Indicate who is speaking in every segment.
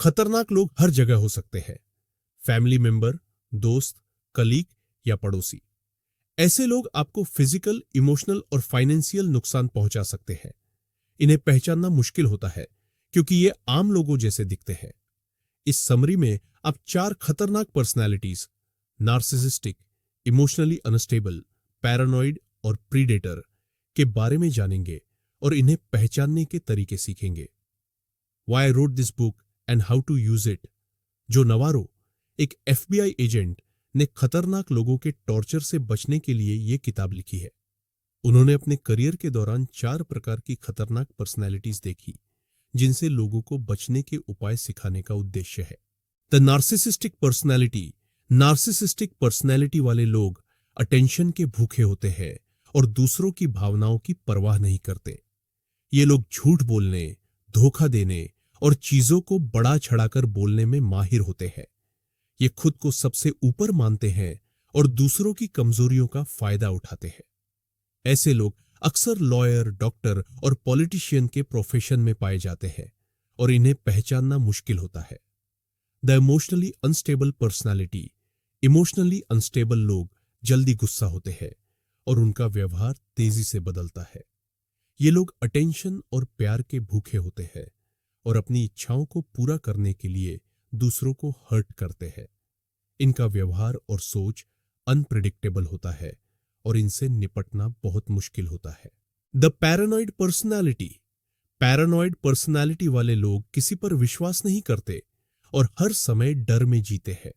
Speaker 1: खतरनाक लोग हर जगह हो सकते हैं। फैमिली मेंबर, दोस्त, कलीग या पड़ोसी। ऐसे लोग आपको फिजिकल, इमोशनल और फाइनेंशियल नुकसान पहुंचा सकते हैं। इन्हें पहचानना मुश्किल होता है क्योंकि ये आम लोगों जैसे दिखते हैं। इस समरी में आप 4 खतरनाक personalities, narcissistic, emotionally unstable, paranoid और प्रीडेटर के बारे में जानेंगे और इन्हें पहचानने के तरीके सीखेंगे। Why I wrote this book and how to use it। जो नवारो, एक FBI एजेंट, ने खतरनाक लोगों के टॉर्चर से बचने के लिए यह किताब लिखी है। उन्होंने अपने करियर के दौरान 4 प्रकार की खतरनाक पर्सनैलिटीज देखी जिनसे लोगों को बचने के उपाय सिखाने का उद्देश्य है। The narcissistic personality. Narcissistic personality वाले लोग अटेंशन के भूखे होते हैं और दूसरों की भावनाओं की परवाह नहीं करते। ये लोग झूठ बोलने, धोखा देने और चीजों को बड़ा चढ़ाकर बोलने में माहिर होते हैं। ये खुद को सबसे ऊपर मानते हैं और दूसरों की कमजोरियों का फायदा उठाते हैं। ऐसे लोग अक्सर लॉयर, डॉक्टर और पॉलिटिशियन के प्रोफेशन में पाए जाते हैं और इन्हें पहचानना मुश्किल होता है। The emotionally unstable personality. Emotionally unstable लोग जल्दी गुस्सा होते हैं और उनका व्यवहार तेजी से बदलता है। ये लोग अटेंशन और प्यार के भूखे होते हैं और अपनी इच्छाओं को पूरा करने के लिए दूसरों को हर्ट करते हैं। इनका व्यवहार और सोच अनप्रेडिक्टेबल होता है और इनसे निपटना बहुत मुश्किल होता है। The paranoid personality. Paranoid personality वाले लोग किसी पर विश्वास नहीं करते और हर समय डर में जीते हैं।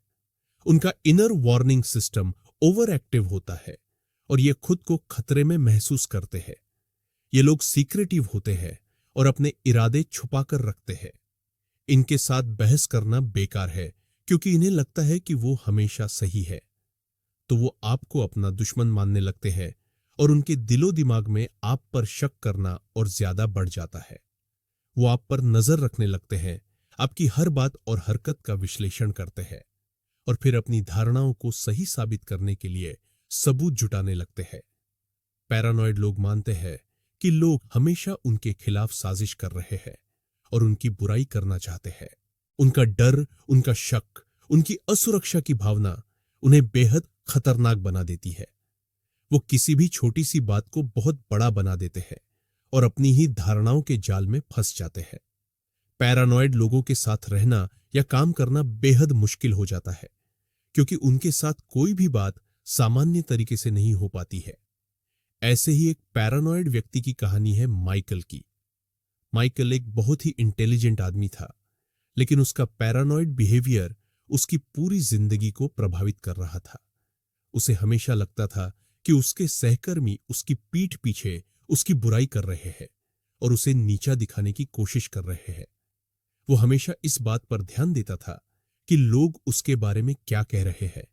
Speaker 1: उनका inner warning system over active होता है और ये खुद को खतरे में महसूस करते हैं। ये लोग सीक्रेटिव होते हैं और अपने इरादे छुपाकर रखते हैं। इनके साथ बहस करना बेकार है क्योंकि इन्हें लगता है कि वो हमेशा सही है, तो वो आपको अपना दुश्मन मानने लगते हैं और उनके दिलो दिमाग में आप पर शक करना और ज्यादा बढ़ जाता है। वो आप पर नजर रखने लगते हैं, आपकी हर बात और हरकत का विश्लेषण करते हैं और फिर अपनी धारणाओं को सही साबित करने के लिए सबूत जुटाने लगते हैं। पैरानॉइड लोग मानते हैं कि लोग हमेशा उनके खिलाफ साजिश कर रहे हैं और उनकी बुराई करना चाहते हैं। उनका डर, उनका शक, उनकी असुरक्षा की भावना उन्हें बेहद खतरनाक बना देती है। वो किसी भी छोटी सी बात को बहुत बड़ा बना देते हैं और अपनी ही धारणाओं के जाल में फंस जाते हैं। पैरानॉइड लोगों के साथ रहना या काम करना बेहद मुश्किल हो जाता है क्योंकि उनके साथ कोई भी बात सामान्य तरीके से नहीं हो पाती है। ऐसे ही एक पैरानॉइड व्यक्ति की कहानी है माइकल की। माइकल एक बहुत ही इंटेलिजेंट आदमी था, लेकिन उसका पैरानॉइड बिहेवियर उसकी पूरी जिंदगी को प्रभावित कर रहा था। उसे हमेशा लगता था कि उसके सहकर्मी उसकी पीठ पीछे उसकी बुराई कर रहे हैं और उसे नीचा दिखाने की कोशिश कर रहे हैं। वो हमेशा इस बात पर ध्यान देता था कि लोग उसके बारे में क्या कह रहे हैं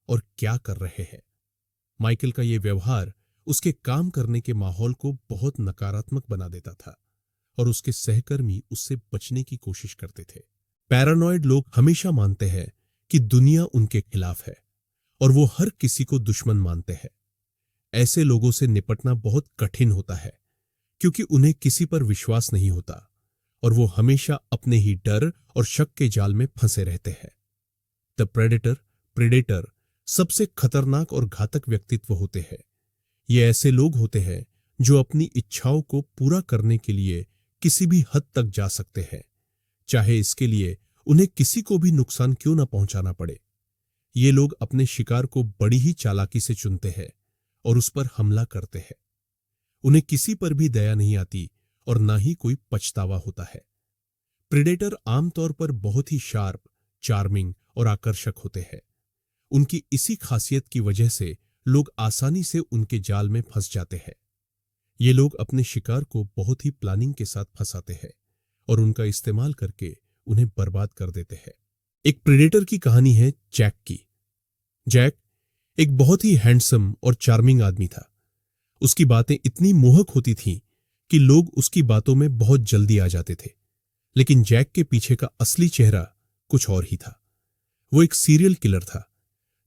Speaker 1: और क्या कर रहे हैं। माइकल का यह व्यवहार उसके काम करने के माहौल को बहुत नकारात्मक बना देता था और उसके सहकर्मी उससे बचने की कोशिश करते थे। पैरानॉइड लोग हमेशा मानते हैं कि दुनिया उनके खिलाफ है और वो हर किसी को दुश्मन मानते हैं। ऐसे लोगों से निपटना बहुत कठिन होता है क्योंकि उन्हें किसी पर विश्वास नहीं होता और वो हमेशा अपने ही डर और शक के जाल में फंसे रहते हैं। द प्रेडेटर सबसे खतरनाक और घातक व्यक्तित्व होते हैं। ये ऐसे लोग होते हैं जो अपनी इच्छाओं को पूरा करने के लिए किसी भी हद तक जा सकते हैं, चाहे इसके लिए उन्हें किसी को भी नुकसान क्यों न पहुंचाना पड़े। ये लोग अपने शिकार को बड़ी ही चालाकी से चुनते हैं और उस पर हमला करते हैं। उन्हें किसी पर भी दया नहीं आती और ना ही कोई पछतावा होता है। प्रेडेटर आमतौर पर बहुत ही शार्प, चार्मिंग और आकर्षक होते हैं। उनकी इसी खासियत की वजह से लोग आसानी से उनके जाल में फंस जाते हैं। ये लोग अपने शिकार को बहुत ही प्लानिंग के साथ फंसाते हैं और उनका इस्तेमाल करके उन्हें बर्बाद कर देते हैं। एक प्रेडेटर की कहानी है जैक की। जैक एक बहुत ही हैंडसम और चार्मिंग आदमी था। उसकी बातें इतनी मोहक होती थीं कि लोग उसकी बातों में बहुत जल्दी आ जाते थे, लेकिन जैक के पीछे का असली चेहरा कुछ और ही था। वो एक सीरियल किलर था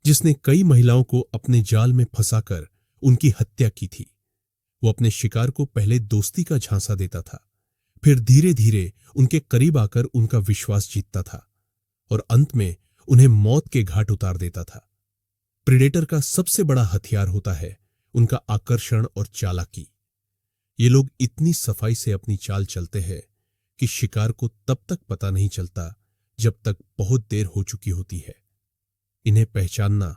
Speaker 1: जिसने कई महिलाओं को अपने जाल में फंसाकर उनकी हत्या की थी। वो अपने शिकार को पहले दोस्ती का झांसा देता था, फिर धीरे धीरे उनके करीब आकर उनका विश्वास जीतता था और अंत में उन्हें मौत के घाट उतार देता था। प्रेडेटर का सबसे बड़ा हथियार होता है उनका आकर्षण और चालाकी। ये लोग इतनी सफाई से अपनी चाल चलते हैं कि शिकार को तब तक पता नहीं चलता जब तक बहुत देर हो चुकी होती है। इन्हें पहचानना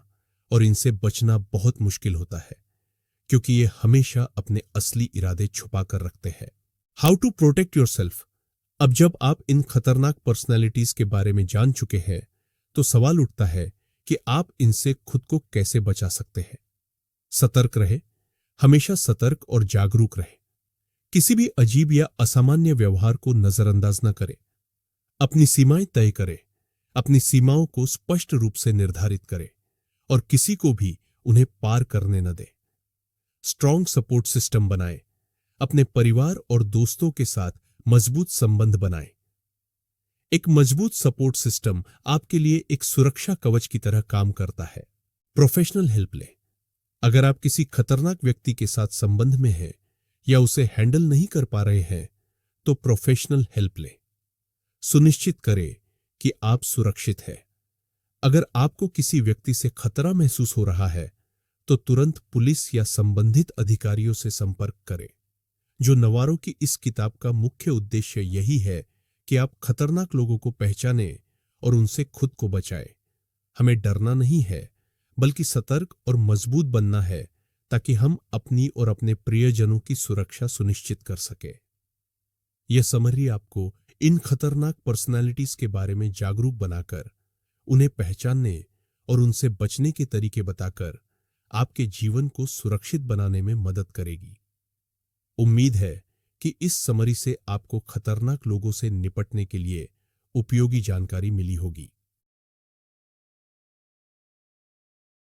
Speaker 1: और इनसे बचना बहुत मुश्किल होता है क्योंकि ये हमेशा अपने असली इरादे छुपा कर रखते हैं। How to protect yourself. अब जब आप इन खतरनाक पर्सनैलिटीज के बारे में जान चुके हैं तो सवाल उठता है कि आप इनसे खुद को कैसे बचा सकते हैं। सतर्क रहे, हमेशा सतर्क और जागरूक रहे। किसी भी अजीब या असामान्य व्यवहार को नजरअंदाज न करें। अपनी सीमाएं तय करें, अपनी सीमाओं को स्पष्ट रूप से निर्धारित करें और किसी को भी उन्हें पार करने न दें। स्ट्रॉन्ग सपोर्ट सिस्टम बनाएं। अपने परिवार और दोस्तों के साथ मजबूत संबंध बनाएं। एक मजबूत सपोर्ट सिस्टम आपके लिए एक सुरक्षा कवच की तरह काम करता है। प्रोफेशनल हेल्प लें। अगर आप किसी खतरनाक व्यक्ति के साथ संबंध में हैं या उसे हैंडल नहीं कर पा रहे हैं तो प्रोफेशनल हेल्प लें। सुनिश्चित करें कि आप सुरक्षित हैं। अगर आपको किसी व्यक्ति से खतरा महसूस हो रहा है तो तुरंत पुलिस या संबंधित अधिकारियों से संपर्क करें। जो नवारों की इस किताब का मुख्य उद्देश्य यही है कि आप खतरनाक लोगों को पहचानें और उनसे खुद को बचाएं। हमें डरना नहीं है बल्कि सतर्क और मजबूत बनना है ताकि हम अपनी और अपने प्रियजनों की सुरक्षा सुनिश्चित कर सके। यह समरी आपको इन खतरनाक पर्सनालिटीज के बारे में जागरूक बनाकर, उन्हें पहचानने और उनसे बचने के तरीके बताकर आपके जीवन को सुरक्षित बनाने में मदद करेगी। उम्मीद है कि इस समरी से आपको खतरनाक लोगों से निपटने के लिए उपयोगी जानकारी मिली होगी।